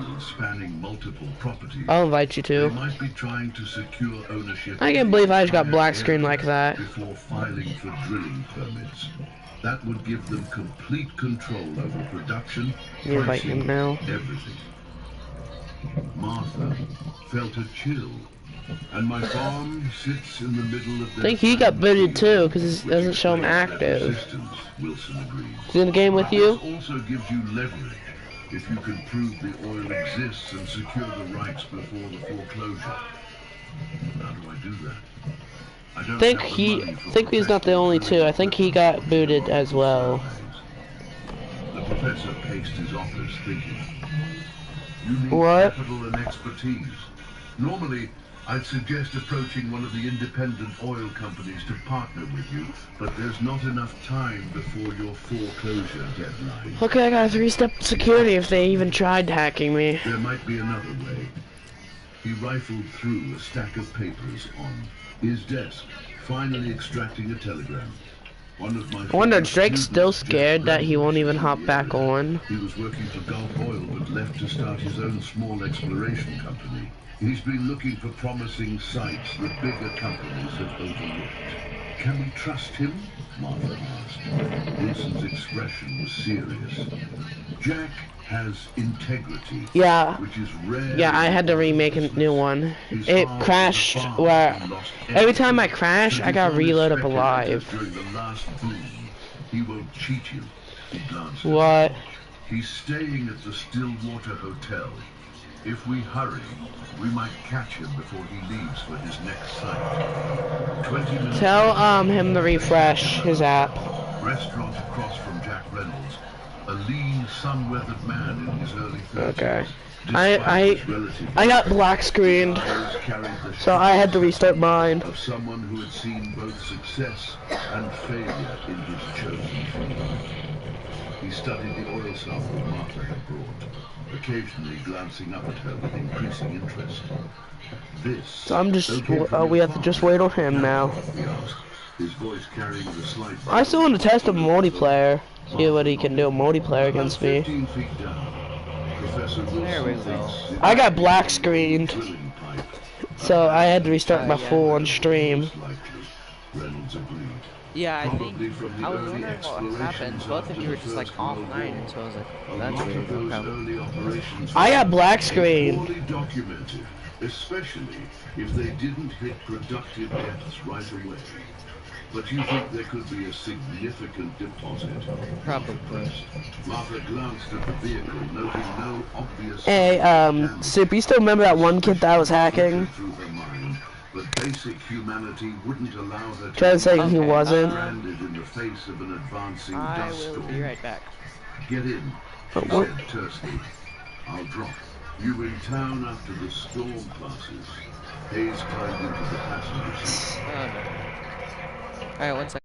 field spanning multiple properties. I'll invite you They to. might be trying to secure ownership. I can't believe I just got black screen like that. Before filing for drilling permits. That would give them complete control over production, You invite him pricing, now. everything. Martha felt a chill, and my farm sits in the middle of I think he got booted too, because it doesn't show him active. Wilson agrees. He's in the game with you? This also gives you leverage if you can prove the oil exists and secure the rights before the foreclosure. How do I do that? I don't think he's not the only two. I think he got booted as well. The professor paced his office thinking. You need What? capital and expertise. Normally, I'd suggest approaching one of the independent oil companies to partner with you, but there's not enough time before your foreclosure deadline. Okay, I got a 3-step security if they even tried hacking me. There might be another way. He rifled through a stack of papers on his desk, finally extracting a telegram. One of my I wonder if Drake's still scared that he won't even hop back on. He was working for Gulf Oil but left to start his own small exploration company. He's been looking for promising sites that bigger companies have overlooked. Can we trust him? Martha asked. Wilson's expression was serious. Jack has integrity. Yeah. Which is rare. Yeah, I had to remake a new one. It crashed where every time I crash, I gotta reload up alive. During the last boom, he won't cheat you. He glanced What? He's staying at the Stillwater Hotel. If we hurry, we might catch him before he leaves for his next site. 20 minutes. Tell him to refresh his app. Restaurant across from Jack Reynolds. A lean, sun-weathered man in his early 30s. Okay. I got black screened, so I had to restart mine. Of someone who had seen both success and failure in his chosen field. He studied the oil sample Martha had brought, occasionally glancing up at her with increasing interest. This. So I'm just. We have to just wait on him now. He asked, his voice carrying the slight. I still want to test a multiplayer. See what he can do multiplayer against me. 15 feet down, Professor There we Wilson go. thinks I got black screened, drilling pipe. so I had to restart my full on stream. Most likely, Reynolds agreed. Yeah, I Probably think from the I was early wondering what happened. explorations Both of after you were the just like First World offline, War. and so I was like, A oh, that's lot weird. of those Okay. early operations I got black were screen. poorly documented, especially if they didn't hit productive depths right away. But you think there could be a significant deposit? Probably. Martha glanced at the vehicle, noting no obvious. Hey, Soup, you still remember that one kid that was hacking? Through her mind, but basic humanity wouldn't allow her to Try to say he wasn't. stranded in the face of an advancing I dust will storm. be right back. Get in, But she what- said tersely. I'll drop. You in town after the storm passes. Hayes climbed into the passenger seat. Oh, no. Alright, 1 second.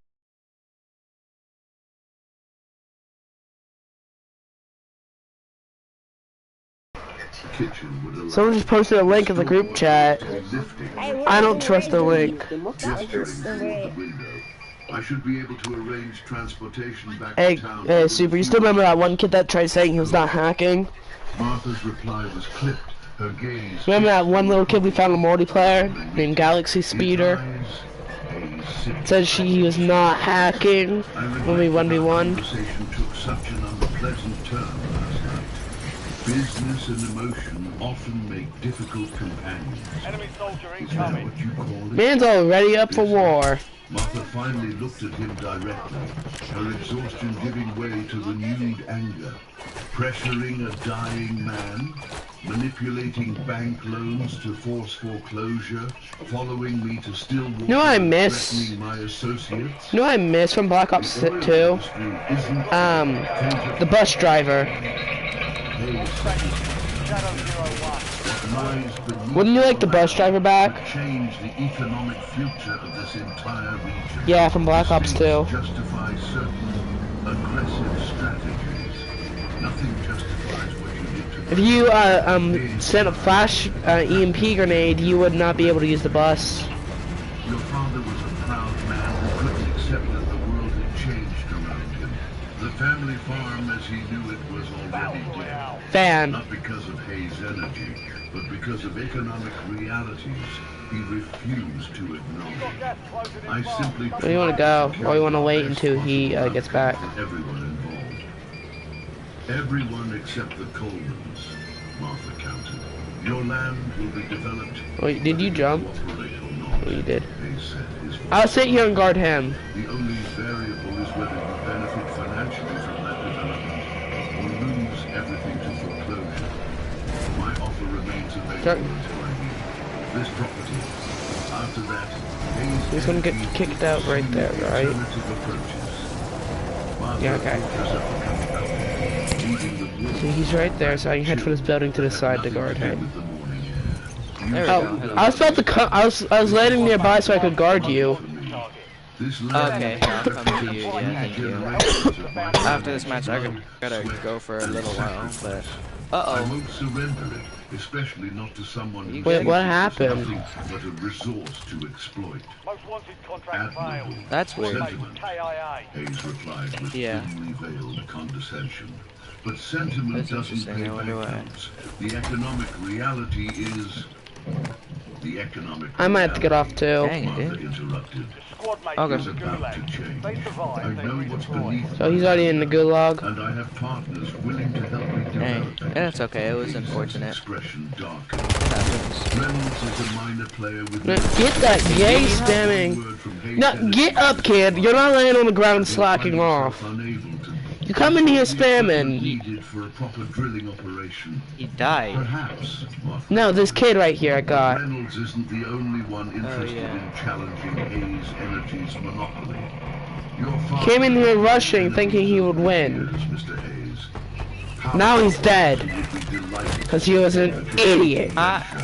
Kitchen would allow Someone just posted a link in the group chat. lifting. I don't trust the link. Gesturing toward the window. I should be able to arrange transportation back Hey, to town. hey, Super, you still remember that one kid that tried saying he was not hacking? Martha's reply was clipped. Her gaze. Remember that one little kid we found in multiplayer named Galaxy Speeder? Said he was not hacking when we 1v1. Conversation took such an unpleasant turn last night. Business and emotion often make difficult companions. Enemy soldier Is that incoming. what you call it? Man's already up for war. Martha finally looked at him directly, her exhaustion giving way to renewed anger. Pressuring a dying man, manipulating bank loans to force foreclosure, following me to Stillwater, know what I miss? threatening my associates. You know what I miss from Black Ops 2? The bus driver. Shadow 01. Wouldn't you like the bus driver back? Change the economic future of this entire region. Yeah, from Black Ops 2. Justify certain aggressive strategies. Nothing justifies what you did to If you sent a flash EMP grenade, you would not be able to use the bus. Your father was a proud man who couldn't accept that the world had changed around him. The family farm as he knew it was already dead. fan. Not because of Hayes' energy, but because of economic realities he refused to acknowledge. I simply Where do you want to go? Or you want to wait until he gets back? for everyone involved. Everyone except the Colemans, Martha counted. Your land will be developed. Wait, did you jump? Cooperate or not, Oh, you did. Hayes said, his voice. I'll sit here and guard him. The only variable is whether you benefit financially from that development or lose everything to foreclosure. My offer remains available until I leave. This property. After that, Hayes He's gonna get kicked out right there, right? alternative approaches. Yeah, okay. Leaving the See, he's right there, so I can head for this building to the side to guard him. with the morning air. There we Oh, go. I was about to come. I was landing nearby so I could guard you. This land Okay, I'll come to you. Yeah, thank you. After this match, I gotta go for a little while, but I won't surrender it, especially not to someone who Wait, what sees happened? nothing but a resource to exploit. Most wanted contract failed. Admirable That's weird. sentiment, KIA. Hayes replied with Yeah. thinly veiled condescension. But sentiment That's doesn't interesting, pay I wonder back why. counts. The economic reality is... The economic I might have to get off too. Dang it, Martha dude. interrupted. Squad mates Okay. in Is the about to gulag. change. They I survived. They know what's redeployed. beneath So he's already in the gulag. and I have partners willing to help me Dang. develop Yeah, that's okay. It was Hayes' unfortunate. expression darkened. It happens. Reynolds is a minor player with No, get that gay spamming. word from Hayes No, Energy. get up, kid. You're not laying on the ground slacking Find off. himself unable to You come in here spamming. needed for a proper drilling operation. He died. Perhaps. Martha. No, this kid right here I got. Reynolds isn't the only one interested yeah. in challenging Hayes Energy's monopoly. Your father Came in here rushing, thinking he would win. Mr. Hayes. Now he's dead. He would be delighted Because he was an idiot.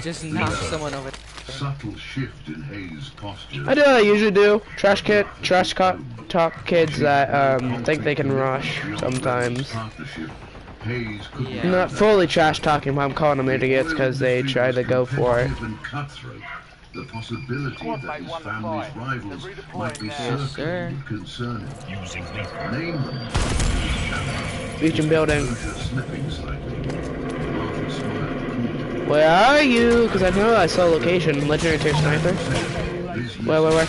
Just knocked someone over. subtle shift in Hayes' posture. I do what I usually do. Trash talk kids that think they can rush sometimes. Hayes could Yeah. I'm not fully trash talking, but I'm calling them idiots because they try to go for it. The possibility that his family's rivals might be Yes, sir. circling would concern him. Name them. Region building. Slipping slightly. Martha smiled. Where are you? Because I know I saw location. Legendary tier sniper. Where?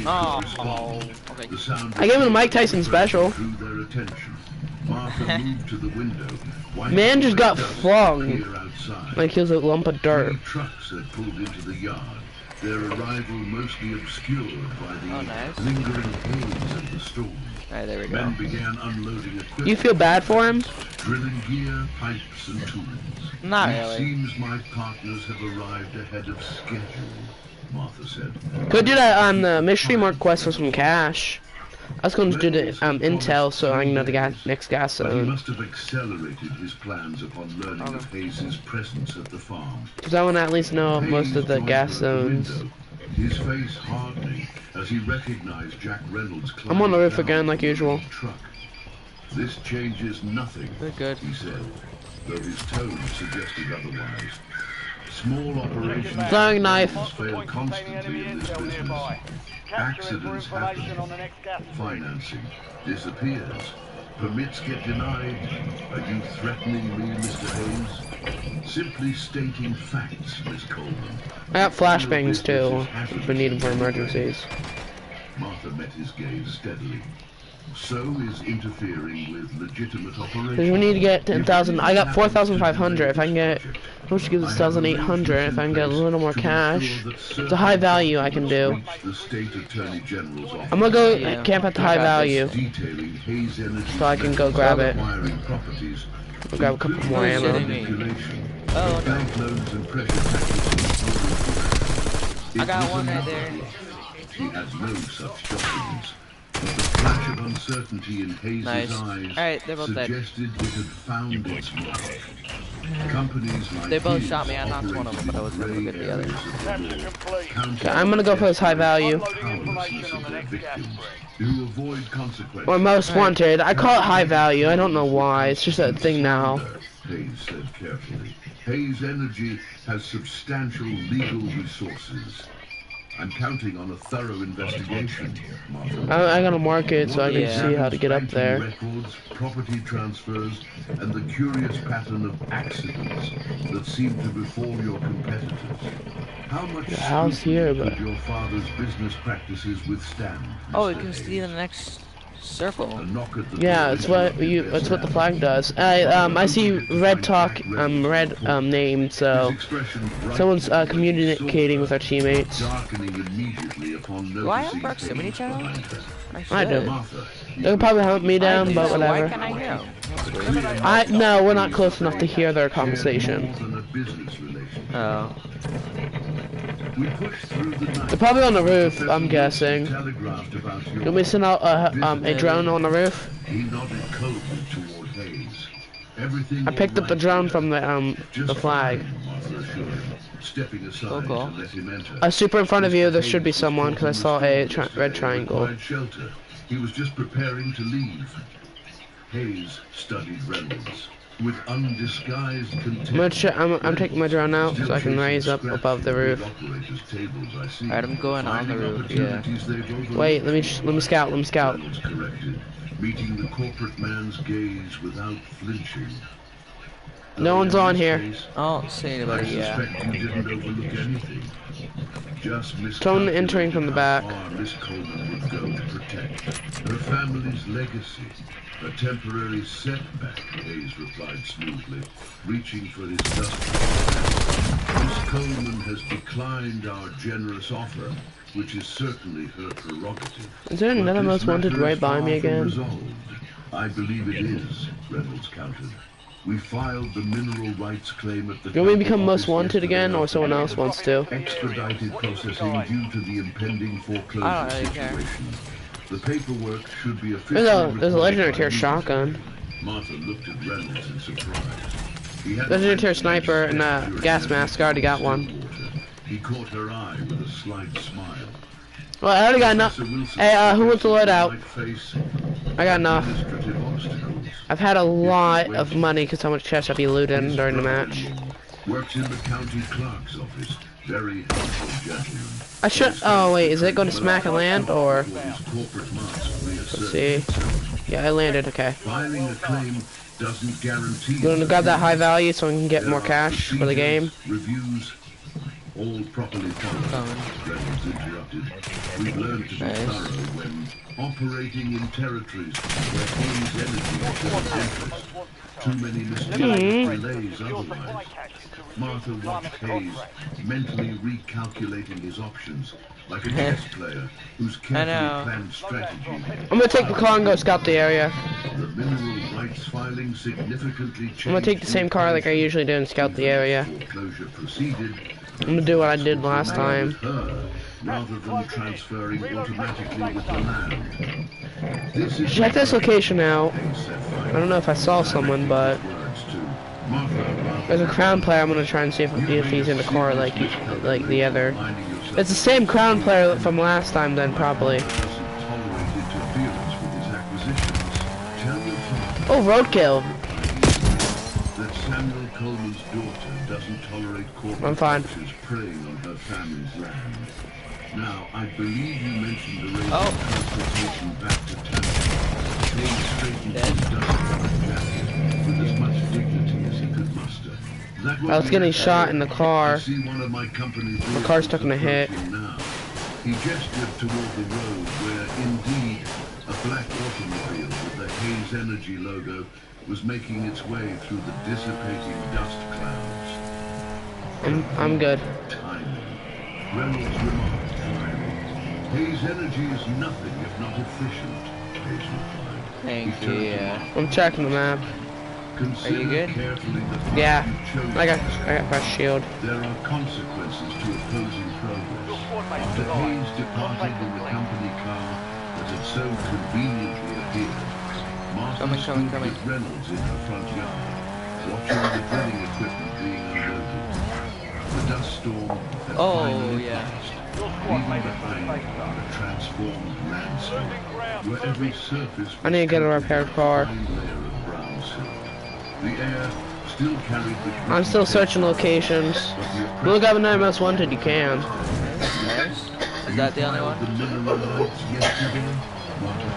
Oh, okay. The sound I gave him a Mike Tyson special. drew their attention. Martha moved to the window. Man just got flung. Here outside. Like he was a lump of dirt. 3 trucks had pulled into the yard. Their arrival mostly obscured by the Oh, nice. lingering haze of the storm. Alright, there we go. Men began unloading equipment. You feel bad for him? Drilling gear, pipes, and tools. Not It really. seems my partners have arrived ahead of schedule, Martha said. Could do that on the mystery mark quest for some cash. I was going to do the intel so I can know the next gas But he zone. must have accelerated his plans upon learning of Hayes' presence at the farm. Because I want to at least know most of the Hayes gas joined her at the zones. window, his face hardening as he recognized Jack Reynolds. I'm on the roof climbing again, down like from the usual. Truck. This changes nothing, We're good. he said, though his tone suggested otherwise. Small operations Throwing knife. fail constantly in this business. Accidents happen. on the next gas. Financing disappears. Permits get denied. Are you threatening me, Mr. Hayes? Simply stating facts, Miss Coleman. I got flashbangs too, if we need them for emergencies. Martha met his gaze steadily. So is interfering with legitimate operations. Because we need to get 10,000. I got 4,500. If I can get, I wish to give this 1,800. If I can get a little more cash, it's a high value I can do. The state attorney general's office. I'm gonna go Yeah. camp at the high value. Detailing Hayes Energy So I can go grab it. acquiring properties. I'll grab a couple more Who's ammo. shitting me? Manipulation. Oh, no. Bank loans and pressure tactics. I got It was one right another there. bluff. He had no such documents. But the flash of uncertainty in Hayes' Nice. eyes Alright, they're both dead. suggested it had found its mark. Companies like They both his shot me. I knocked one of them, but I was gonna operate get in the other. gray areas of the Capture law, complete. counting I'm gonna go for this high value. Uploading powerlessness information on of the their next gas victims. spread. To avoid consequences. Or most wanted. I call it high value. I don't know why. It's just a thing now. Hayes said carefully. Hayes Energy has substantial legal resources. I'm counting on a thorough investigation, Martha. I gotta mark it so I can Yeah. see how to get up Banking there. records, property transfers, and the curious pattern of accidents that seem to befall your competitors. How much The house scrutiny here, could but your father's business practices withstand, Oh, we Mr. can see Hayes? the next circle. A knock at the yeah, door it's what interrupted you. their That's what the stand. flag does. I see red talk, red name. His So expression brightened someone's when he communicating saw with our her, teammates. darkening immediately upon Do I have noticing proximity Hayes channel? behind her. I should. I do. Martha, They could probably hunt me I down, do, but so why whatever. can't I hear them? That's weird. No, we're not close enough to hear their shared conversation. more than a business relationship. Oh. We pushed through the night. They're probably on the roof, Professor I'm guessing. Wilson telegraphed about You want me to send out a drone on the roof? He nodded coldly toward Hayes. Everything I picked up the all right drone here? from the Just flag. fine, Martha assured him, stepping aside Cool. to let him enter. Super in front of you. There should be Hayes was someone because I saw talking a with Steve red yesterday, triangle. required shelter. He was just preparing to leave. Hayes studied Reynolds with undisguised contempt. I'm taking my drone out so I can raise up above the roof. Alright, I'm going on the roof, yeah. Wait, let me scout. Let me scout. Reynolds corrected, meeting the corporate man's gaze without flinching. No one's on here. I don't see anybody, yeah. I suspect you didn't overlook anything. Just Someone entering from the back. how far Miss Coleman would go to protect her family's legacy. A temporary setback, Hayes replied smoothly, reaching for his dustpan. Miss Coleman has declined our generous offer, which is certainly her prerogative. Is there another But this most wanted matter right is by far me from again? resolved. I believe it is, Reynolds countered. We filed the mineral rights claim at the You want me to become county most office wanted again, or yesterday someone else wants to? expedited processing due to the impending foreclosure I don't really care. situation. The paperwork should be officially There's a legendary recorded tier by shotgun. newspaper. Martha looked at Reynolds in surprise. He had Legendary tier mentioned sniper and his gas mask. I already got one. He caught her eye with a slight smile. Well, I already got enough. Professor Wilson Hey, who wants to load out? might face I got enough. administrative obstacles. I've had a lot of money because how much cash I'll be looting during the match. Works in the county clerk's office. Very helpful gentleman. I should. Oh wait, is it going to smack and land or? His corporate mask Let's see. Yeah, I landed. Okay. filing a claim doesn't guarantee. You want to grab that high value so we can get more cash for the game? Reviews, all properly followed. Reynolds interrupted. We've learned to be Nice. thorough when operating in territories where Hayes energy shows interest. Too many mysterious delays otherwise. Martha watched Hayes, mentally recalculating his options, like a chess player whose carefully planned strategy. I'm gonna take the car and go scout the area. The mineral rights filing significantly changed. I'm gonna take the same car like I usually do and scout the area. Foreclosure proceeded. I'm gonna do what I did last time. Her, rather than transferring automatically with the land. This is Check this location out. I don't know if I saw someone, but words to Martha. there's a crown player. I'm gonna try and see if he's in the car like the other. It's the same crown player from last time, then probably. Oh, roadkill. That Samuel Coleman's daughter doesn't tolerate corporate I'm fine. forces preying on her family's land. Now, I believe you mentioned arranging transportation back to town. Hayes straightened his dust-covered jacket with as much dignity as he could muster. That I was getting shot in the car. I see one of my company's The car's taking a hit. approaching now. He gestured toward the road where, indeed, a black automobile with the Hayes Energy logo was making its way through the dissipating dust clouds. I'm good. Timing. Reynolds remarked dryly. Hayes Energy is nothing if not efficient, Hayes replied. Thank He you, turned to yeah. Martha. I'm checking the map. Consider Are you good? carefully the path Yeah, you've chosen. I got my shield. There are consequences to opposing progress. After Hayes departed in the company car that had so conveniently appeared, Martha Coming. stood with Reynolds in her front yard, watching the drilling equipment being unloaded. The dust storm had finally yeah. passed, leaving behind a transformed landscape where every surface I need to get a was repaired coated car. with a fine layer of brown silk. The air still carried the I'm still searching locations. Look up another most wanted you can. Nice. Is that the only one? The mineral rights yesterday? Martha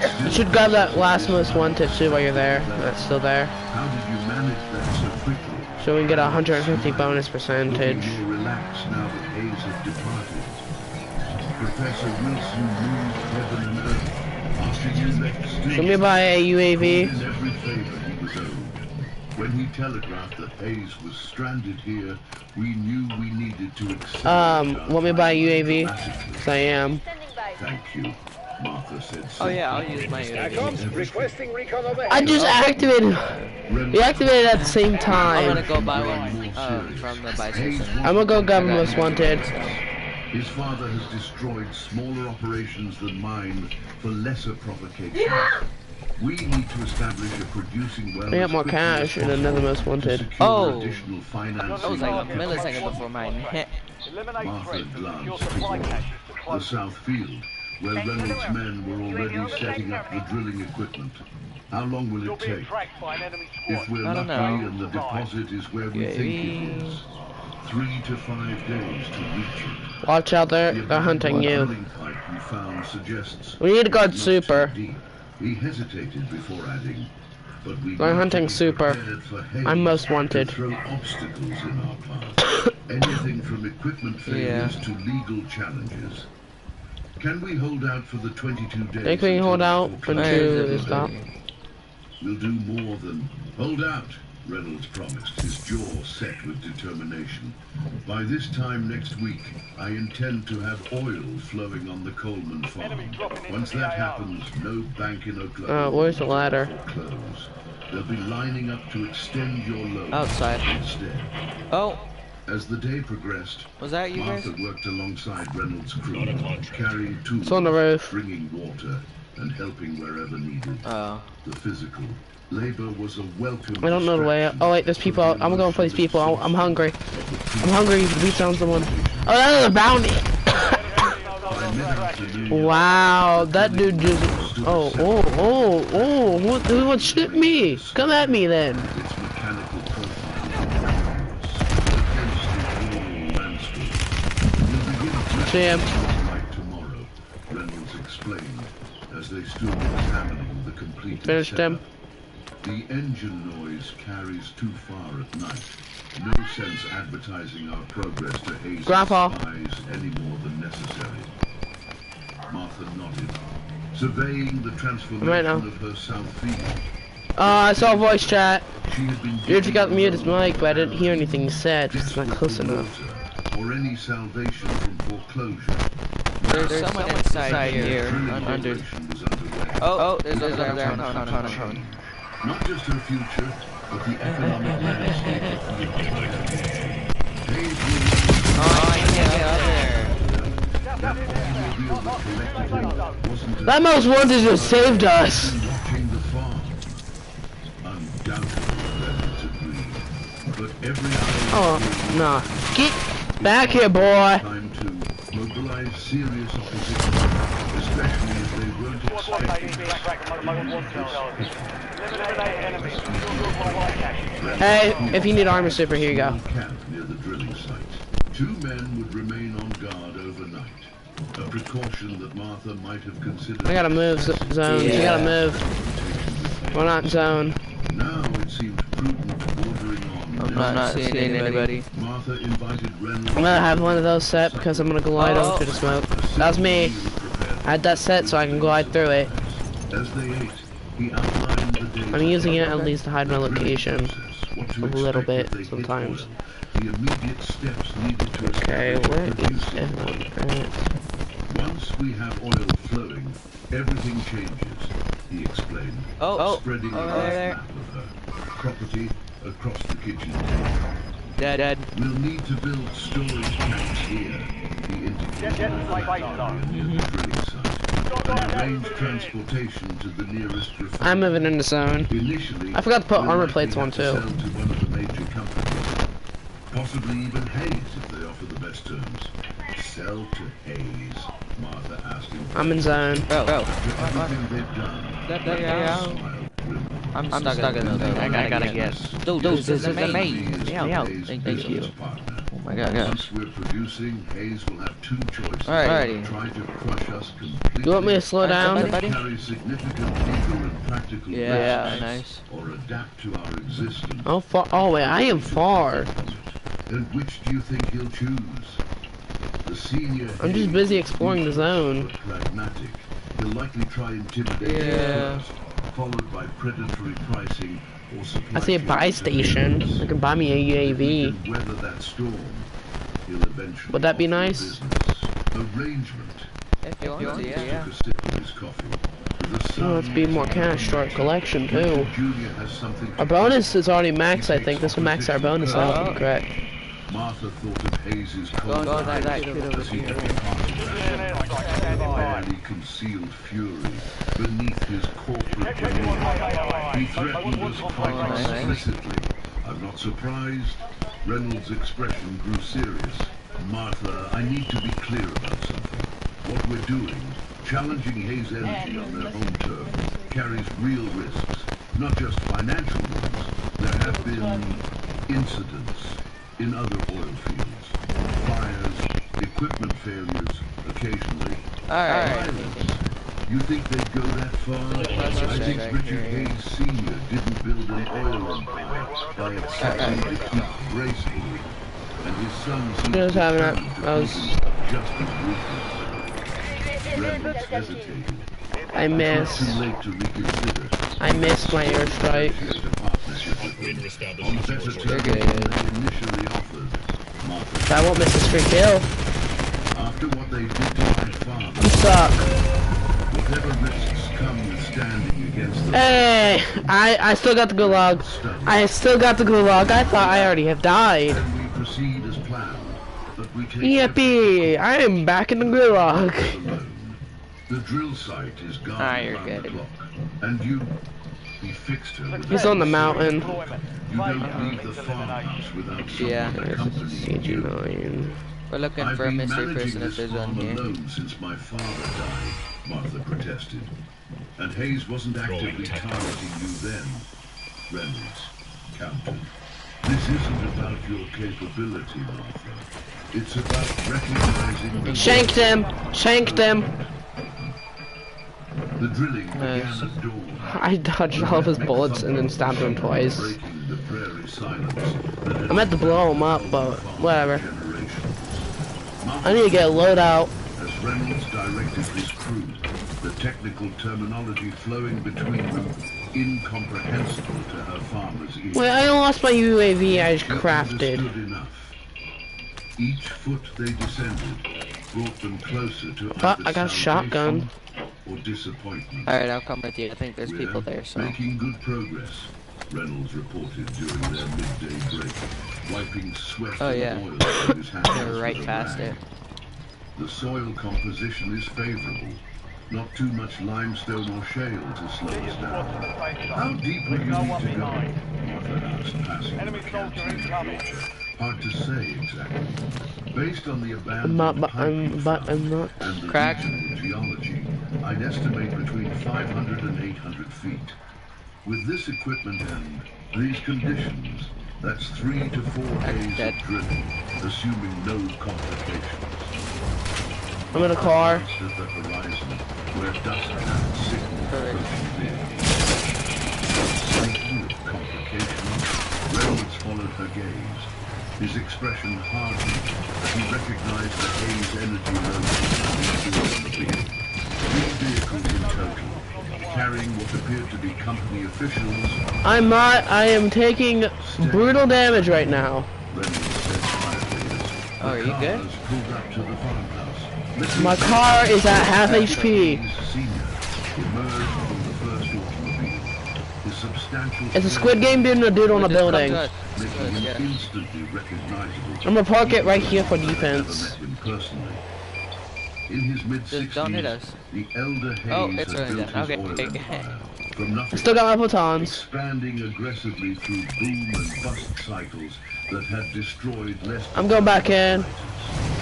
asked. You should grab that last most wanted too while you're there. That's still there. How did you manage that so quickly? So we can get a 150 bonus percentage. Looking more relaxed now that Hayes had departed. Professor Wilson moved heaven and earth after you left Steve. Let me buy a UAV. In every favor he was owed. When he telegraphed that Hayes was stranded here, we knew we needed to accept. Want me to buy a UAV? Cause I am. Thank you, Martha said. Oh yeah, I'll use my UAV. Requesting recon overhead. I just activated. We activated at the same I'm time. gonna go buy one from the buy station. I'm gonna go grab most wanted. His father has destroyed smaller operations than mine for lesser provocation. We need to establish a producing well. I got more cash and another most wanted. Oh. Additional financing. That was like a millisecond before mine. Eliminate Martha threats and secure glanced supply towards caches to the close. south field, where Reynolds' men were already setting up the drilling equipment. How long will You're it being take? tracked by an enemy If squad. we're I don't lucky know. and the deposit is where we think it is, 3 to 5 days to reach it. Watch out, they're hunting you. Drilling pipe we found suggests We need to guard not super. too deep. He hesitated before adding, but we They're need hunting to be super. prepared for Hayes I'm most to wanted. throw obstacles in our path. Anything from equipment failures to legal challenges. Can we hold out for the 22 days? Think we can hold until out foreclosure? until they stop. We'll do more than hold out, Reynolds promised, his jaw set with determination. By this time next week, I intend to have oil flowing on the Coleman farm. Enemy dropping into Once the that AO. happens, no bank in Oklahoma Where's the ladder? will foreclose. They'll be lining up to extend your loan Outside. instead. Oh, As the day progressed, was that you guys? Martha worked alongside Reynolds' crew, carrying tools, It's on the roof. bringing water, and helping wherever needed. Oh. The physical labor was a welcome. I don't know the way. Oh wait, there's people. I'm going for these people. I'm hungry. I'm hungry. We found someone. Oh, that is a bounty. Wow, that dude just. Oh. Who wants to shoot me? Come at me then. Its mechanical profile. See him. Like tomorrow, Reynolds explained as they stood examining the complete. Finished him. The engine noise carries too far at night. No sense advertising our progress to Hayes' Grandpa. spies any more than necessary. Martha nodded, surveying the transformation Right now. of her south field. I saw a voice chat. She had been Dude forgot to given mute his no mic, but I didn't hear anything he said. It's not close desperate enough. for water or any salvation from foreclosure. There's someone inside here. Drilling Under. operation was underway. Oh, there's there. No. Not just her future, but the economic landscape of the entire nation. Hayes Oh, I can't get up there. that automobile that collected him wasn't That most wanted just saved us. watching the farm. Undoubtedly, Reynolds agreed. But every hour Oh, nah. Get back here, boy. time to mobilize serious opposition, especially as they weren't Squad 1 expecting. being tracked by the local intelligence. Eliminate enemies. Secure supply caches. Hey, if you need armor super, here you go. Camp near the drilling site. 2 men would remain on guard overnight. A precaution that Martha might have considered. I gotta move, zones. You gotta move. We're not in zone. Now it seemed prudent bordering on. I'm not seeing anybody. Martha invited Reynolds. I'm gonna have one of those set because I'm gonna glide Oh. onto the smoke. That's me. I had that set so I can glide through it. As they ate, he outlined the day. I'm using it at least to hide my location. A little bit, sometimes. The immediate steps needed to Okay, establish where a is producing everyone at? Once we have oil flowing, everything changes, he explained, spreading a over rough there. map of her property across the kitchen table. Dead. We'll need to build storage tanks here, he indicated Get a like flat area near the drilling site, and arrange transportation to the nearest refinery. I'm moving in the zone. Initially, I forgot to put we'll armor likely plates have on to too. sell to one of the major companies, possibly even Hayes if they offer the best terms. Sell to Hayes? Martha asked him. I'm in zone. After everything they've done, That smiled grimly. I'm stuck in the zone. I gotta get. Dude, this is amazing. Hayes Yeah, Hayes' thank business you. partner. my gosh. Once we're producing, Hayes will have two choices. Alrighty. Try to crush us completely. You want me to slow down? Buddy? Carry significant legal and practical Yeah, risks, nice. or adapt to our existence. Oh, far. Oh, wait, I am far. And which do you think he'll choose? The senior I'm just Hayes busy is exploring the ruthless zone. but pragmatic. He'll likely try intimidation Yeah. first, followed by predatory pricing or supply I see a chain buy station. interference. I can buy me a If he UAV. can weather that storm, he'll eventually Would that be offer you nice? business. Arrangement. If you want to, Took yeah. a sip of his coffee. The Oh, let's be more cash. Start collection too. Junior has something Our to bonus is already maxed. I think this will max our bonus out. Oh. Correct. Martha thought of Hayes's Go cold on, that eyes kid over as he here. departed TNF strike standing by. barely concealed fury beneath his corporate demeanor. He threatened us quite nice. explicitly. I'm not surprised. Reynolds' expression grew serious. Martha, I need to be clear about something. What we're doing, challenging Hayes Energy on their home turf, carries real risks, not just financial ones. There have been incidents in other oil fields. Fires, equipment failures, occasionally. Alright. Violence. You think they'd go that far? I think check Richard here. Hayes Sr. didn't build an oil empire by accepting defeat gracefully. And his son seems Just having that. determined to I was. prove him just as ruthless. Reynolds hesitated. I Too missed. late to reconsider. I missed my airstrike. Shared a partnership with them on better terms You're than good. they initially offered. Martha, I won't miss this free kill. after what they did to my father, You suck. whatever risks come with standing against the Hey, I still got the gulag. I still got the gulag. I thought I already have died. then we proceed as planned, but we take Yippee! I am back in the gulag. everything alone. The drill site is Ah, guarded you're around the good. clock, and you. He fixed her with He's on the mountain. You don't leave the farmhouse without someone Yeah. accompanying you. CG9. We're looking I've for a been mystery managing person if this there's farm one here. alone since my father died, Martha protested. And Hayes wasn't actively targeting you then. Reynolds countered. This isn't about your capability, Martha. It's about recognizing the Shanked him. Shanked him. The drilling Nice. began at dawn. I dodged all of his bullets and then stabbed him twice. Breaking the prairie silence that had I meant to blow him up, but whatever. generations. I need to get a loadout. As Reynolds directed his crew, the technical terminology flowing between them incomprehensible to her farmer's ears. Wait, I lost my UAV I just But crafted. understood enough. Each foot they descended brought them closer to But either I got a shotgun. salvation or disappointment. Alright, I'll come with you. I think there's We're people there, so. making good progress, Reynolds reported during their midday break, wiping sweat Oh, and yeah. oil from his hands. They're right with a past rag. it. The soil composition is favorable. Not too much limestone or shale to slow us down. How deep will you No need one to go? behind. Martha asked, passing Enemy the soldier canteen of incoming. water. Hard to say exactly. Based on the abandoned But pipe I'm you but found I'm not. and the Crack. regional geology, I'd estimate between 500 and 800 feet. With this equipment and these conditions, that's 3 to 4 days dead. of drilling, assuming no complications. I'm in a car. Glanced at the horizon, where dust clouds signaled Correct. approaching vehicles. Speaking of complications, Reynolds followed her gaze. His expression hardened as he recognized the Hayes energy load on the field. 3 vehicles in total, carrying what appeared to be company officials. I'm not. I am taking brutal damage right now. Reynolds said quietly as Oh, are you the good? cars pulled up to the farmhouse. Listening My to car is at half HP. Hayes Sr. emerged from the first automobile. His substantial It's a Squid Game dude and a dude on a Just come building. to us. making Good, him yeah. instantly recognizable. I'm gonna park it right here for I've never defense. met him personally. In his mid-60s, Just don't hit us. the elder Hayes Oh, it's had really built done. his Okay. oil empire from nothing, Still got my batons. expanding aggressively through boom and bust cycles that had destroyed less. I'm going back in.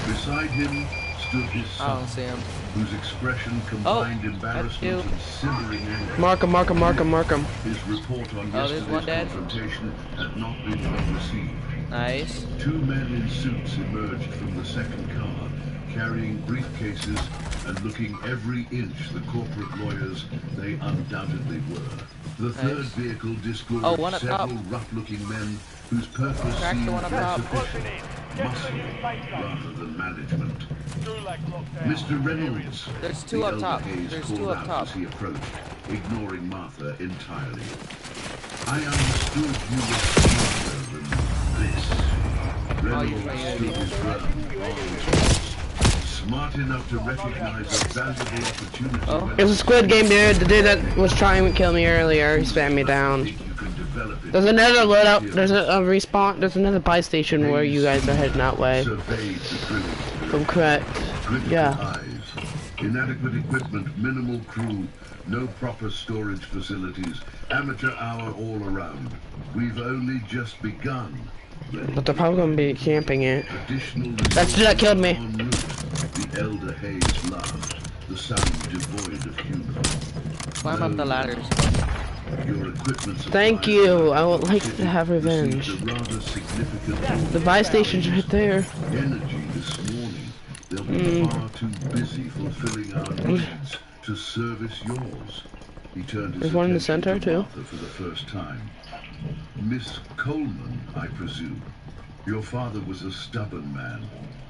Beside him stood his I son, don't see him. whose expression combined embarrassment you. and simmering anger. Mark him, mark him, mark him, mark him. His report on Oh, there's one yesterday's dead. confrontation had not been well received. Nice. Two men in suits emerged from the second car, carrying briefcases and looking every inch the corporate lawyers they undoubtedly were. The third vehicle disgorged one up top. several rough-looking men whose purpose Crack the seemed one up less top. efficient, muscle rather than management. Mr. Reynolds, There's two the up elder top. Hayes There's called two up out top. as he approached, ignoring Martha entirely. I understood you were smarter than this. Reynolds stood his ground, arms. Smart enough to recognize a valuable opportunity. Oh. There's a Squid Game dude. The dude that was trying to kill me earlier. He spammed me down. There's another loadout. There's a respawn. There's another buy station where you guys are heading that way. If I'm correct. Yeah. Eyes, inadequate equipment, minimal crew, no proper storage facilities, amateur hour all around. We've only just begun. But they're probably gonna be camping it. Additional That's the dude that killed me. en route. The elder Hayes laughed, the sound devoid of humor. Climb up the ladders. Your equipment Thank you. I would like to have revenge. The buy station's right there. Energy this morning. They'll be far too busy fulfilling our needs to service yours. He turned his There's one in the attention center, to too. Martha for the first time. Miss Coleman, I presume. Your father was a stubborn man.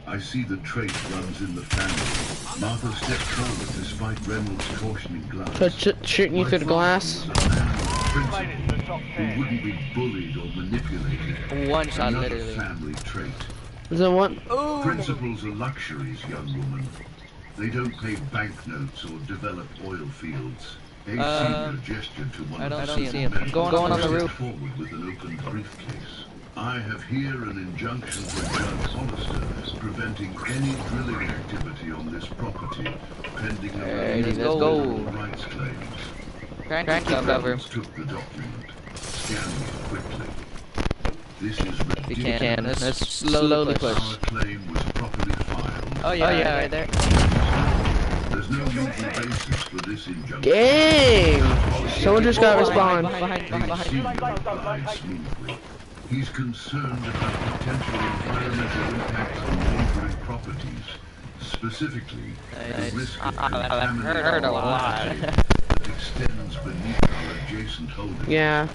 I see the trait runs in the family. Martha stepped forward despite Reynolds' cautioning glance. So shooting you through the glass. Who wouldn't be bullied or manipulated. One shot, Another literally. family trait. Is that one? Principles are luxuries, young woman. They don't pay banknotes or develop oil fields. A senior gestured to one I of don't the see him. men Going on the stepped roof. forward with an open briefcase. I have here an injunction from Judge Hollister preventing any drilling activity on this property pending a Let's go. rights claims. Crank up cover. Reynolds took the document, scanned it quickly. This is We ridiculous. can. Let's slowly push. Our claim was properly filed. Oh yeah, right there. There's no legal basis for this injunction. Dang! Someone just got respawned. Behind. Senior replied smoothly. He's concerned about potential environmental impacts on neighboring properties, specifically the risk of I've heard a lot. that extends beneath our adjacent holdings. Yeah.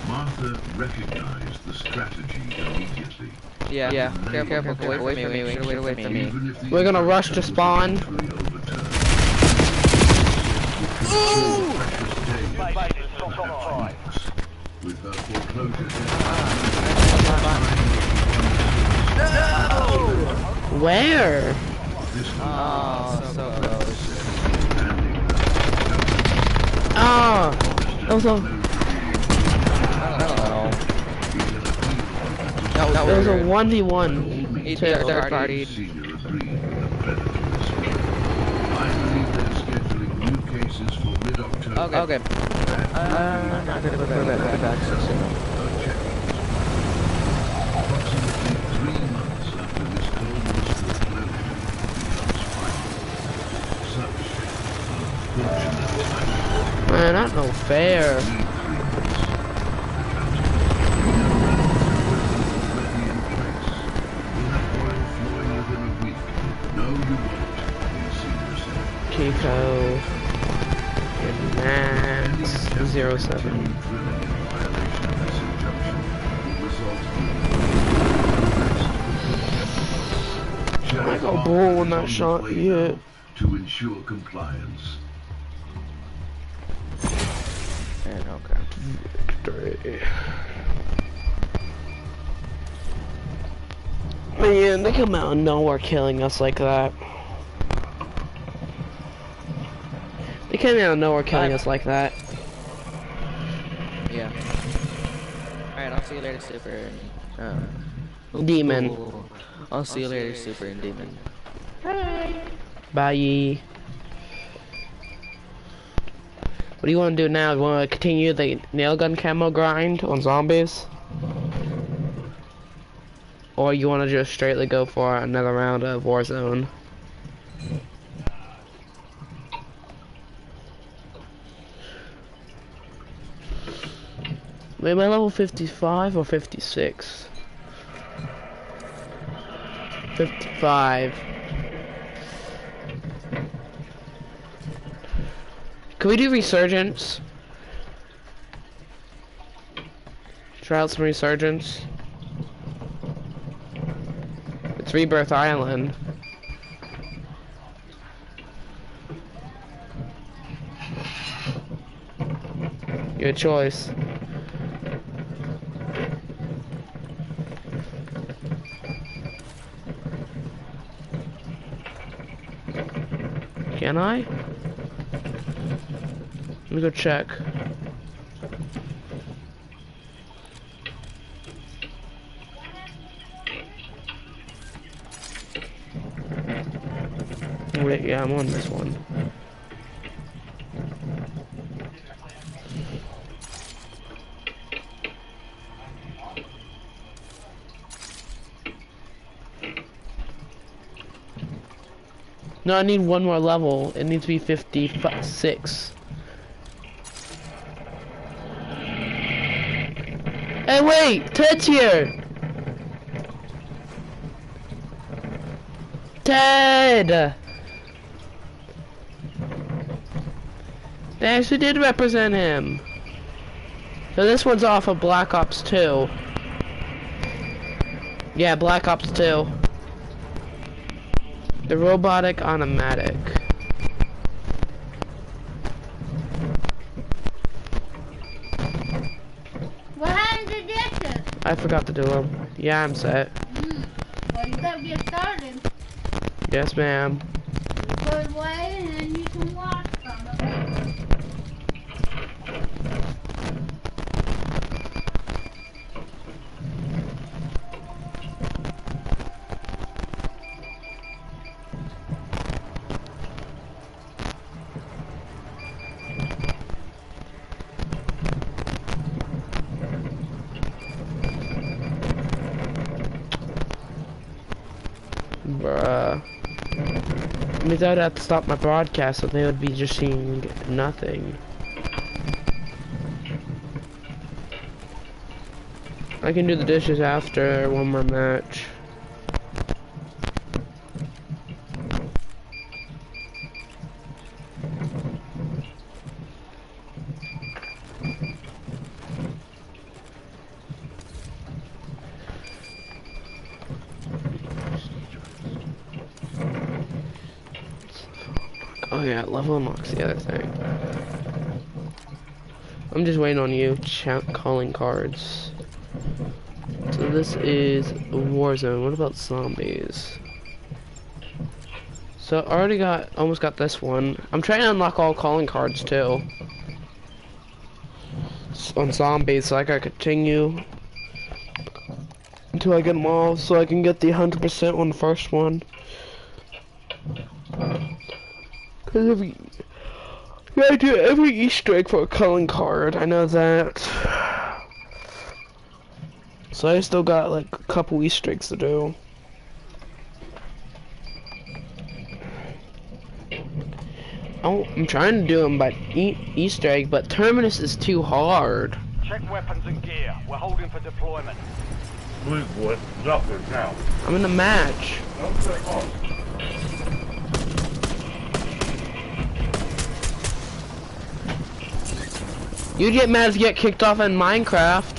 Martha recognized the strategy immediately. Yeah. Careful. Away from me. Get away from me. Even if the We're gonna rush to spawn. With her foreclosure Where? Oh, so close. Oh, that was a That that was a weird. 1v1 He's to third party. senior agreed that the predator is spread. I believe they're scheduling new cases for mid-October. Okay. I'm not gonna go back so soon. Approximately 3 months after Miss Coleman's foreclosure becomes final. Such unfortunate timing. Man, that's no fair. Kiko and Max 07. I got bull when that shot hit. To ensure compliance. And okay. Man, they come out of nowhere killing us like that. They came out of nowhere killing us like that. Yeah. Alright, I'll see you later, Super. Demon. Ooh. I'll see you later, Super and Demon. Bye. What do you want to do now? You want to continue the nail gun camo grind on zombies? Or you want to just straightly go for another round of Warzone? Wait, am I level 55 or 56? 55. Can we do Resurgence? Try out some Resurgence. It's Rebirth Island. Your choice. Can I? Let me go check. Wait, yeah, I'm on this one. No, I need one more level. It needs to be 56. Hey, wait! Ted's here! Ted! They actually did represent him. So this one's off of Black Ops 2. Yeah, Black Ops 2. The robotic automatic. What happened to dishes? I forgot to do them. Yeah, I'm set. Well, you better get started. Yes, ma'am. You go away and then you can watch some of it. Bruh. I mean, I'd have to stop my broadcast, so they would be just seeing nothing. I can do the dishes after one more match. Oh yeah, level unlocks the other thing. I'm just waiting on you, calling cards. So this is Warzone. What about zombies? So I already almost got this one. I'm trying to unlock all calling cards too. On zombies, so I gotta continue until I get them all, so I can get the 100% on the first one. Cause I do every Easter egg for a calling card. I know that. So I still got like a couple Easter eggs to do. Oh, I'm trying to do them by Easter egg, but Terminus is too hard. Check weapons and gear. We're holding for deployment. What? Nothing now. I'm in a match. You'd get mad if you get kicked off in Minecraft.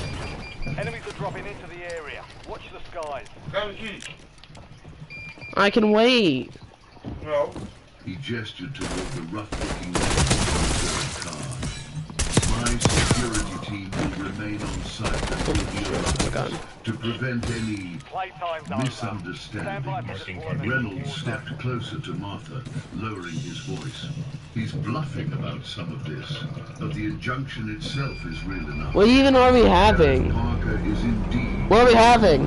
Enemies are dropping into the area. Watch the skies. I can wait. No. He gestured toward the rough-looking car. My security team will remain on site until he arrives to prevent any misunderstandings. Reynolds stepped closer to Martha, lowering his voice. He's bluffing about some of this, but the injunction itself is real enough. What even are we having? Parker is indeed What are we having?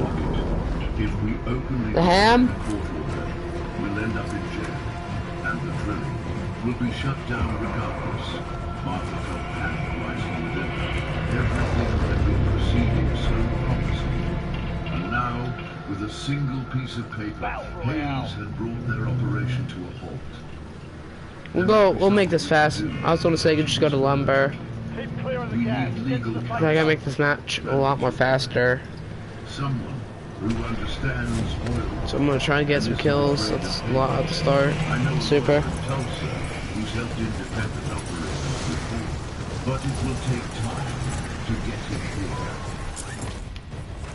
If we openly The ham? we'll end up in jail, and the drilling will be shut down regardless. Martha felt panic rising within her. Everything had been proceeding so promising, and now, with a single piece of paper, Hayes had brought their operation to a halt. We'll make this fast. I was gonna say you could just go to lumber. Keep clear of the gas. Get to the I gotta make this match a lot more faster. Someone who understands oil. So I'm gonna try and get some kills. That's a lot at the start. I know Super. Lord Tulsa, who's helped independent operators before, but it will take time to get him here.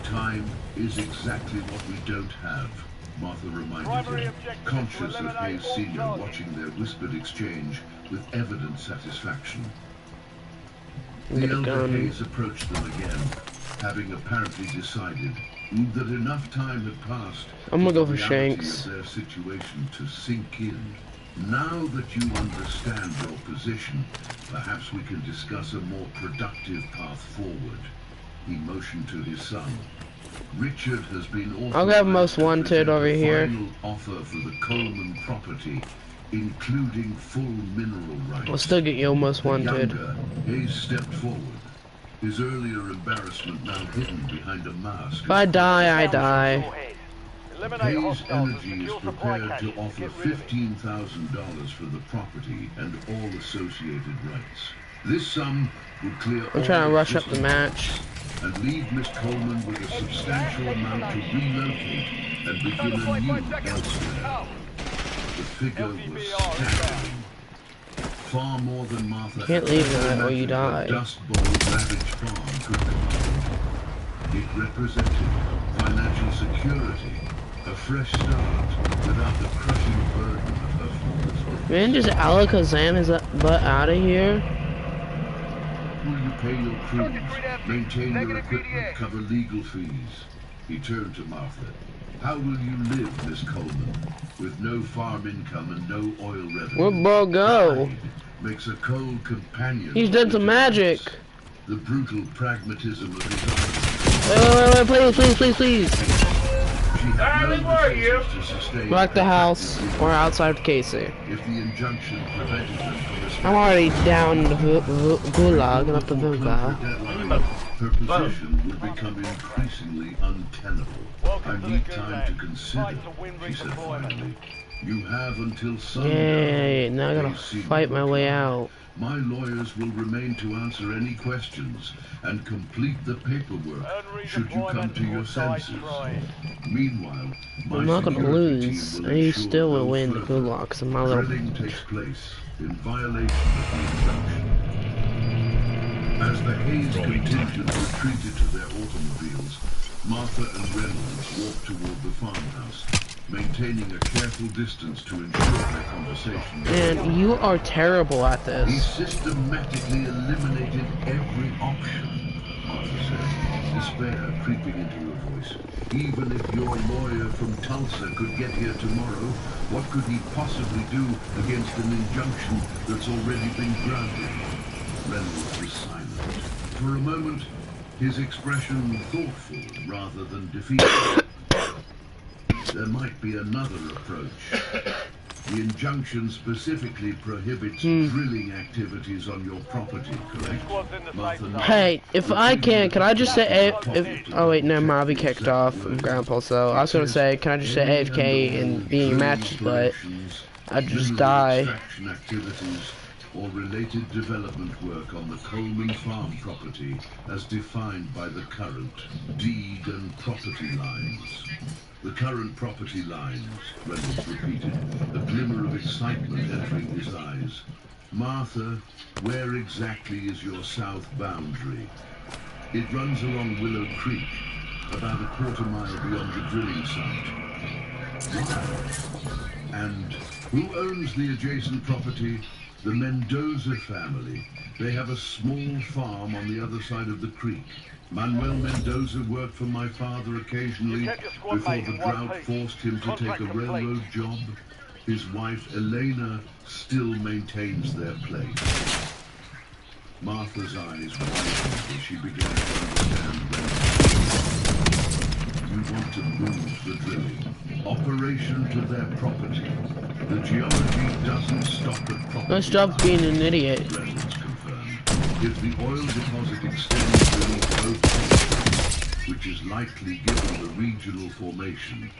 Time is exactly what we don't have, Martha reminded him, conscious of Hayes Sr. watching their whispered exchange with evident satisfaction. The elder Hayes approached them again, having apparently decided that enough time had passed I'm gonna go for the reality Shanks. of their situation to sink in. Now that you understand your position, perhaps we can discuss a more productive path forward. He motioned to his son. Richard has been authorized I'll have most to wanted present over a here. final offer for the Coleman property, including full mineral rights. We'll still get you most wanted. Younger, Hayes stepped forward, his earlier embarrassment now hidden behind a mask. If I die, I die. Hayes Energy is prepared to offer $15,000 for the property and all associated rights. This sum will clear I'm trying to rush up the existing match. and leave Miss Coleman with a substantial amount to relocate and begin anew elsewhere. The figure was staggering. Far more than Martha Can't leave that or you die. Dust Bowl Ravage Farm could command. It represented financial security, a fresh start without the crushing burden of her father's. Man, just Alakazam his butt out of here. Will you pay your crews, maintain your equipment, cover legal fees? He turned to Martha. How will you live, Miss Coleman, with no farm income and no oil revenue? Where'd bro go? Pride makes a cold companion. He's done some magic. The brutal pragmatism of his army. Wait, please. She had no resources to sustain Back the her house practice or outside of Casey. if the injunction prevented them from escaping. I'm already down in the gulag, not the Before gulag. closing deadline, her position would become increasingly untenable. I need time to consider, she said finally. You have until Sunday. Yay, now I gotta Hayes Sr. fight my way out. My lawyers will remain to answer any questions and complete the paperwork should you come to your senses. Meanwhile, my I'm not gonna security lose, team will and you ensure still will no win the further gulag, cause I'm my little... drilling takes place in violation of the injunction. As the Hayes contingent retreated to their automobiles, Martha and Reynolds walked toward the farmhouse, maintaining a careful distance to ensure their conversation. Man, you are terrible at He this. systematically eliminated every option, Martha said, despair creeping into her voice. Even if your lawyer from Tulsa could get here tomorrow, what could he possibly do against an injunction that's already been granted? Reynolds was silent. For a moment, his expression thoughtful rather than defeated. There might be another approach. The injunction specifically prohibits drilling activities on your property, correct? Martha nodded. Hey, if I can I just say oh wait, never mind, I'll be kicked off from Grandpa, so I was gonna say, can I just say AFK and being matched, but I'd just die. Extraction activities or related development work on the Coleman farm property as defined by the current deed and property lines. The current property lines, Reynolds repeated, a glimmer of excitement entering his eyes. Martha, where exactly is your south boundary? It runs along Willow Creek, about a quarter-mile beyond the drilling site. Why? And who owns the adjacent property? The Mendoza family. They have a small farm on the other side of the creek. Manuel Mendoza worked for my father occasionally before the drought forced him to take a railroad job. His wife, Elena, still maintains their place. Martha's eyes widened as she began to understand Reynolds. You want to move the drilling. Operation to their property. The geology doesn't stop at property. Let's stop being an idiot. Reynolds confirmed. If the oil deposit extends beneath both properties, which is likely given the regional formation,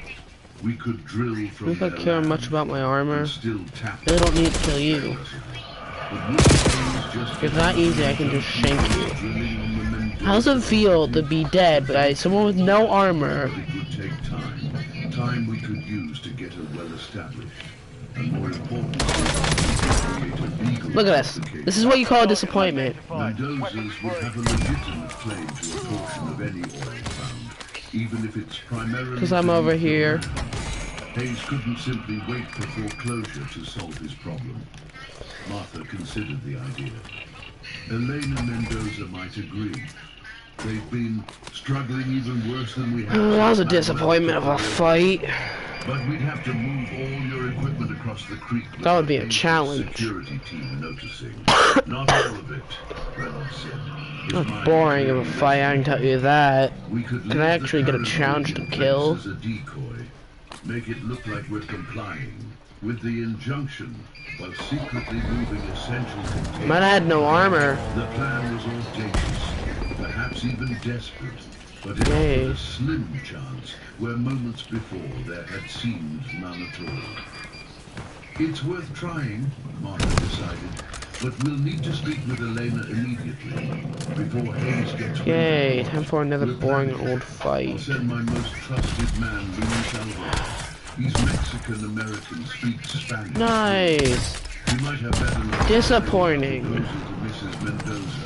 we could drill from If I their care land much about my armor, and still tap I don't need to kill you. But would things just If that easy, I can just shank you. drilling on the How does it feel to be dead by someone with no armor? But it would take time. Time we could use to get her well established. And more importantly, create a legal Look at this. This is what you call a disappointment. Mendozas would have a legitimate claim to a portion of any oil found, even if it's primarily... Because I'm over here. Hayes couldn't simply wait for foreclosure to solve his problem. Martha considered the idea. Elaine and Mendoza might agree. They've been struggling even worse than we have. That was a disappointment of a fight. But we'd have to move all your equipment across the creek. That would be a challenge. Security team noticing. Not all of it, Reynolds said. Not boring of a fight, I can tell you that. We could Can I actually get a challenge to kill? as a decoy. Make it look like we're complying with the injunction while secretly moving essential containers. Might have had no armor. The plan was audacious, perhaps even desperate, but it Yay. offered a slim chance where moments before there had seemed none at all. It's worth trying, Martha decided, but we'll need to speak with Elena immediately, before Hayes gets Yay, time for another We'll boring plan it. old I'll fight. send my most trusted man, Luis Alvarez. He's Mexican-American, speaks Spanish. Nice. He might have better knowledge Disappointing. of the proposal to Mrs. Mendoza.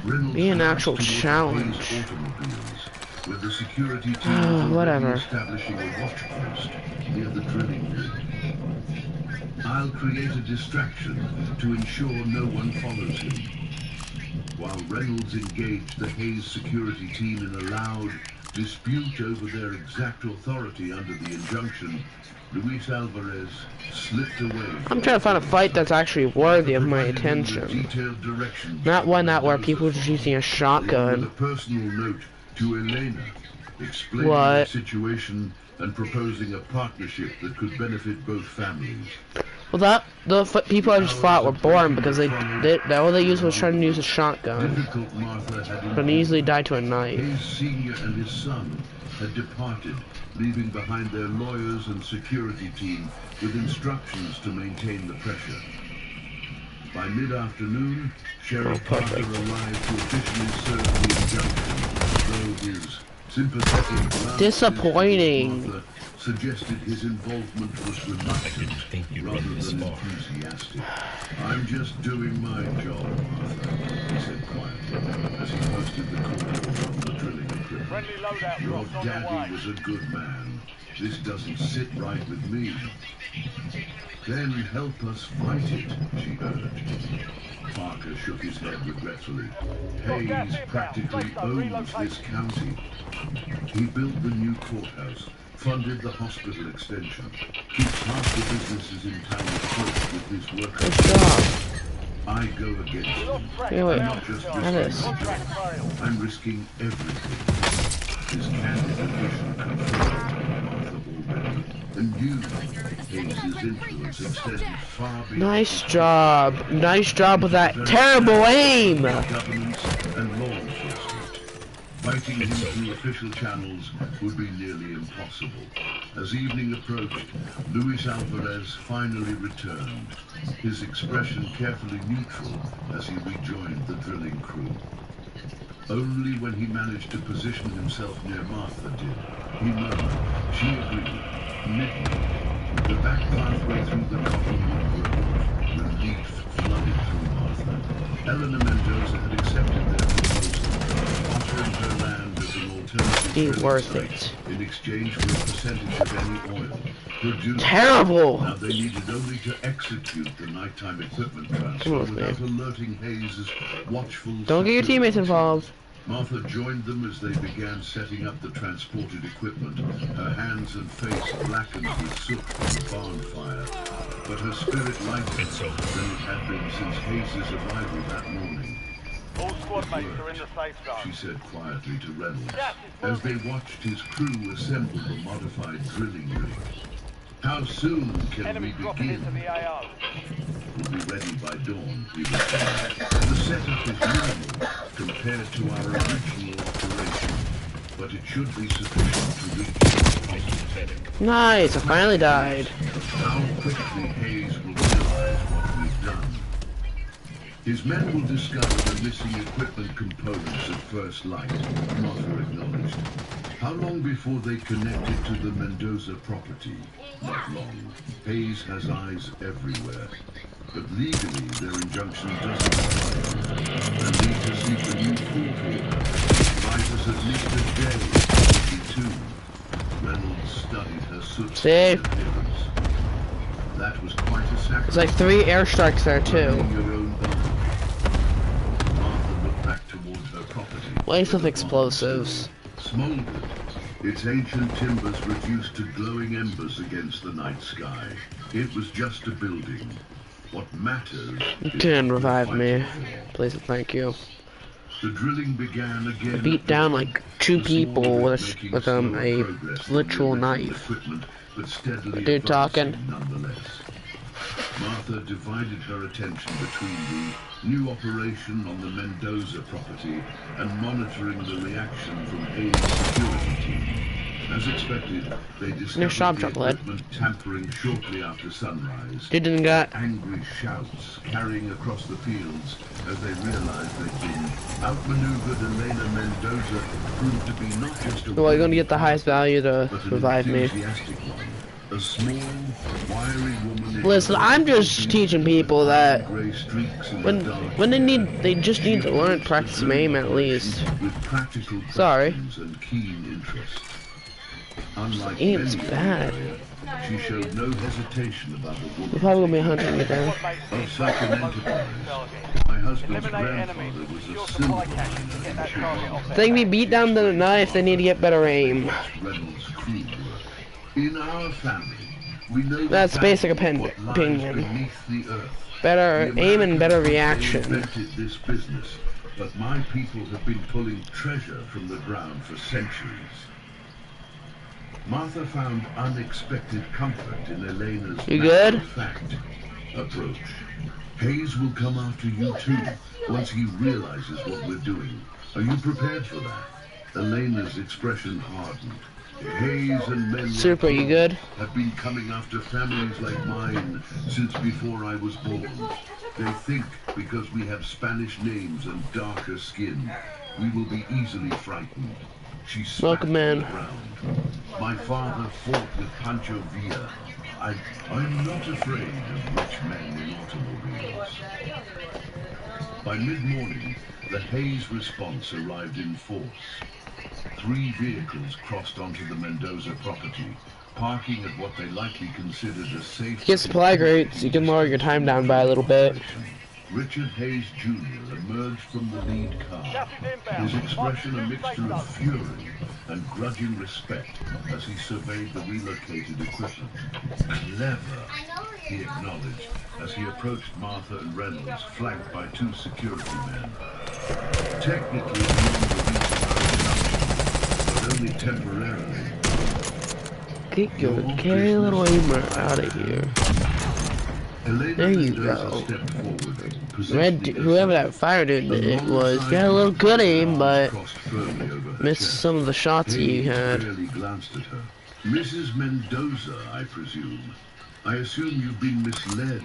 Reynolds Be an has actual to look at challenge. Hayes automobiles, where the security team is already Whatever. establishing a watch post near the drilling rig. I'll create a distraction to ensure no one follows him. While Reynolds engaged the Hayes security team in a loud dispute over their exact authority under the injunction, Luis Alvarez slipped away. I'm trying to find a fight that's actually worthy of my attention. Detailed directions. Not one that where people are just using a Along with a shotgun. personal note to Elena, explaining What? the situation and proposing a partnership that could benefit both families. Well, people I just fought were boring because all they used was trying to use a shotgun. Difficult Martha had But easily died to a knife. Hayes Sr. and his son had departed, leaving behind their lawyers and security team with instructions to maintain the pressure. By mid-afternoon, Sheriff Parker arrived to officially serve the injunction, though his sympathetic glance Disappointing. Martha suggested his involvement was reluctant rather than enthusiastic. I'm just doing my job, Martha, he said quietly, as he posted the court order on the drilling equipment. Friendly loadout Your drops on the way. daddy was a good man. This doesn't sit right with me. Then help us fight it, she urged. Parker shook his head regretfully. Hayes practically owns this county. He built the new courthouse, funded the hospital extension, keeps half the businesses in town afloat with his Good workers. job. I go against him. Hey, wait. I'm not just How this? risking the job. I'm risking everything. His candid admission confirmed Martha already. And you, Hayes' influence extended far beyond Nice job. Nice job with that terrible aim. governments and law enforcement. Fighting him through official channels would be nearly impossible. As evening approached, Luis Alvarez finally returned, his expression carefully neutral as he rejoined the drilling crew. Only when he managed to position himself near Martha did he murmured. She agreed. Midnight, the back pathway through the cottonwood grove, relief flooded through Martha. Eleanor Mendoza had accepted their proposal, offering her land as an alternative Be drilling worth site it. in exchange for a percentage of any oil produced. Terrible. Now they needed only to execute the nighttime equipment transfer on, without man. alerting Hayes' watchful Don't get your security teammates team. involved. Martha joined them as they began setting up the transported equipment, her hands and face blackened with soot from the barn fire. But her spirit lighter than it had been since Hayes' arrival that morning. All squad mates are in the safe She zone. said quietly to Reynolds, as they watched his crew assemble the modified drilling rig. How soon can Enemy we dropping into begin? the AO. We'll be ready by dawn, he replied. The setup is minimal compared to our original operation, but it should be sufficient to reach. Nice. I finally died. How quickly Hayes will realize what we've done. His men will discover the missing equipment components at first light, Martha acknowledged. How long before they connect it to the Mendoza property? Not long. Hayes has eyes everywhere. But legally, their injunction doesn't apply. They'll need to seek a new court order. Buys us at least a day, maybe two. Reynolds studied her soot See? appearance. That was quite a sacrifice. It's like 3 airstrikes there too. Martha looked back towards her property. Waste of explosives. Smoldered, its ancient timbers reduced to glowing embers against the night sky. It was just a building. What matters You can revive me. Please and thank you. The drilling began again. I beat down like 2 people with a literal knife. Dude talking. Martha divided her attention between the new operation on the Mendoza property and monitoring the reaction from Hayes' security team. As expected, they discovered the equipment tampering shortly after sunrise. Didn't got Angry shouts carrying across the fields as they realized they'd been outmaneuvered. Elena Mendoza proved to be not just a well, you're gonna get the highest value to revive me. A small, wiry woman. Listen, I'm just teaching people that when they just need to learn practice some aim at least. Sorry. Aim's bad. She showed no hesitation about the woman. We're probably gonna be hunting me down. Of such an enterprise, my husband's grandfather was a silver miner. If they can be beat down with a knife, they need to get better aim. Reynolds' crew were. In our family, we know That's basic what opinion. lies beneath the earth. Better The aim and better Americans reaction. invented this business, but my people have been pulling treasure from the ground for centuries. Martha found unexpected comfort in Elena's You good? matter-of-fact approach. Hayes will come after you too, once he realizes what we're doing. Are you prepared for that? Elena's expression hardened. Hayes and men Super, you good? have been coming after families like mine since before I was born. They think because we have Spanish names and darker skin, we will be easily frightened. She spat Welcome, man. on the ground. My father fought with Pancho Villa. I'm not afraid of rich men in automobiles. By mid-morning, the Hayes response arrived in force. 3 vehicles crossed onto the Mendoza property, parking at what they likely considered a safe... Get supply crates, you can lower your time down by a little bit. Richard Hayes Jr. emerged from the lead car, his expression a mixture of fury and grudging respect as he surveyed the relocated equipment. Clever, he acknowledged as he approached Martha and Reynolds, flanked by 2 security men. Technically beyond the reach of our but only temporarily. Get your carry little aimer out of here. There you go. Red, whoever that fire dude it was, got a little good aim, but missed some of the shots you had. Mrs. Mendoza, I presume. I assume you've been misled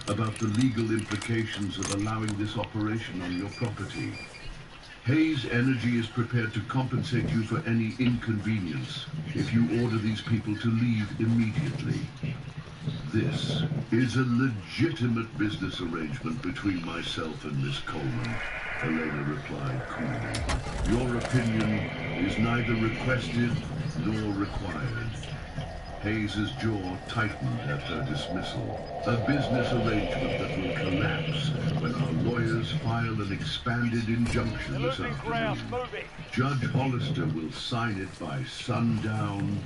about the legal implications of allowing this operation on your property. Hayes Energy is prepared to compensate you for any inconvenience if you order these people to leave immediately. This is a legitimate business arrangement between myself and Miss Coleman, Elena replied coolly. Your opinion is neither requested nor required. Hayes's jaw tightened at her dismissal. A business arrangement that will collapse when our lawyers file an expanded injunction this afternoon. Judge Hollister will sign it by sundown,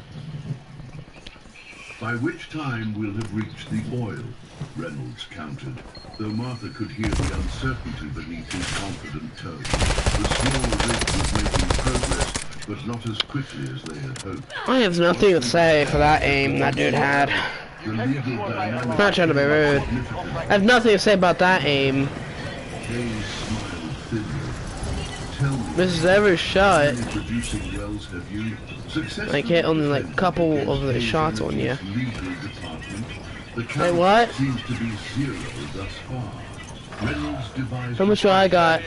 by which time we'll have reached the oil, Reynolds countered, though Martha could hear the uncertainty beneath his confident tone. The small rig was making progress, but not as quickly as they had hoped. I have nothing to say for that aim that dude had. I'm not trying to be rude. I have nothing to say about that aim. Hayes smiled thinly. Tell me, Misses every shot. how many producing wells have you Like hit only like a couple of the shots on you. legal department? The Wait, count what? seems to be 0 thus far. Reynolds devised How much do I got?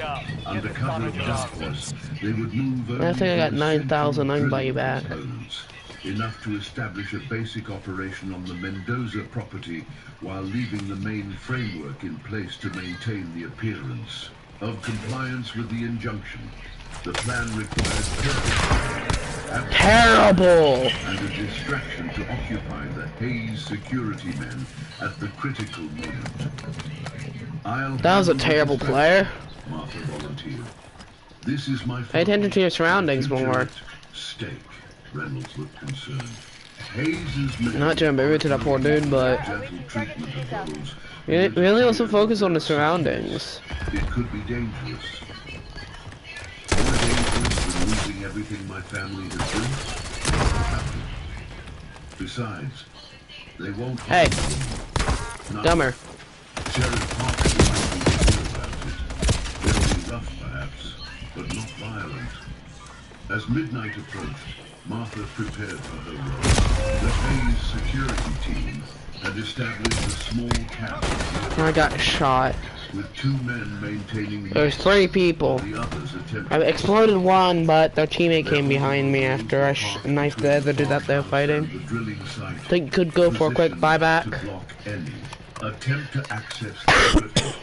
under cover of darkness. They would move I think I got only 9,000. I can buy you back. components, enough to establish a basic operation on the Mendoza property while leaving the main framework in place to maintain the appearance of compliance with the injunction. The plan required Terrible! and a distraction to occupy the Hayes security men at the critical moment. That was a terrible player. Martha volunteered. This is my Pay attention to your surroundings more. Stake. Reynolds looked concerned. Hayes's men Not doing baby to that poor dude, but gentle treatment of those really also focus on the surroundings. it could be dangerous. More dangerous than losing everything my family has built. Besides, they won't. Hey, Not dumber. Sheriff Parker might be sure about it. They'll be rough, perhaps, but not violent. As midnight approached, Martha prepared for her role. The Hayes security team had established a small camp I got shot. with 2 men maintaining There's 3 people. the others attempting I exploded one, but their teammate came behind me after I knifed the other dude that they were fighting. the drilling site. Think could go for a quick buyback. To block any attempt to access the equipment.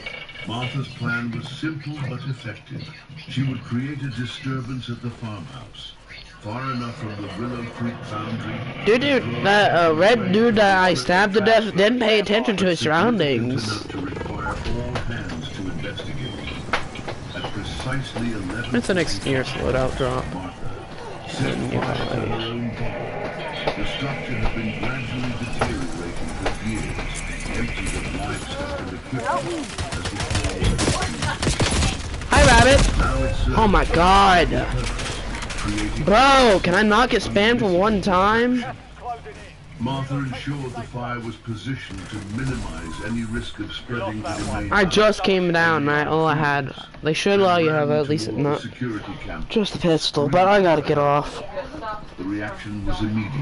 Martha's plan was simple but effective. She would create a disturbance at the farmhouse, far enough from the Willow Creek boundary. Dude, that red dude that I stabbed to death didn't pay attention to his surroundings. Enough to require all hands to investigate. At precisely 11. It's an excuse loadout drop. Martha set fire to her own body. The structure had been gradually deteriorating for years, emptied of livestock and equipment as the fall was. Hi, Rabbit. Now it's Oh my god. creating. Bro, can I not get spammed for one time? Martha ensured the fire was positioned to minimize any risk of spreading to the main. I just came down, right? All I had. They should allow you to have at least not security camp. just a pistol, but I gotta get off. The reaction was immediate.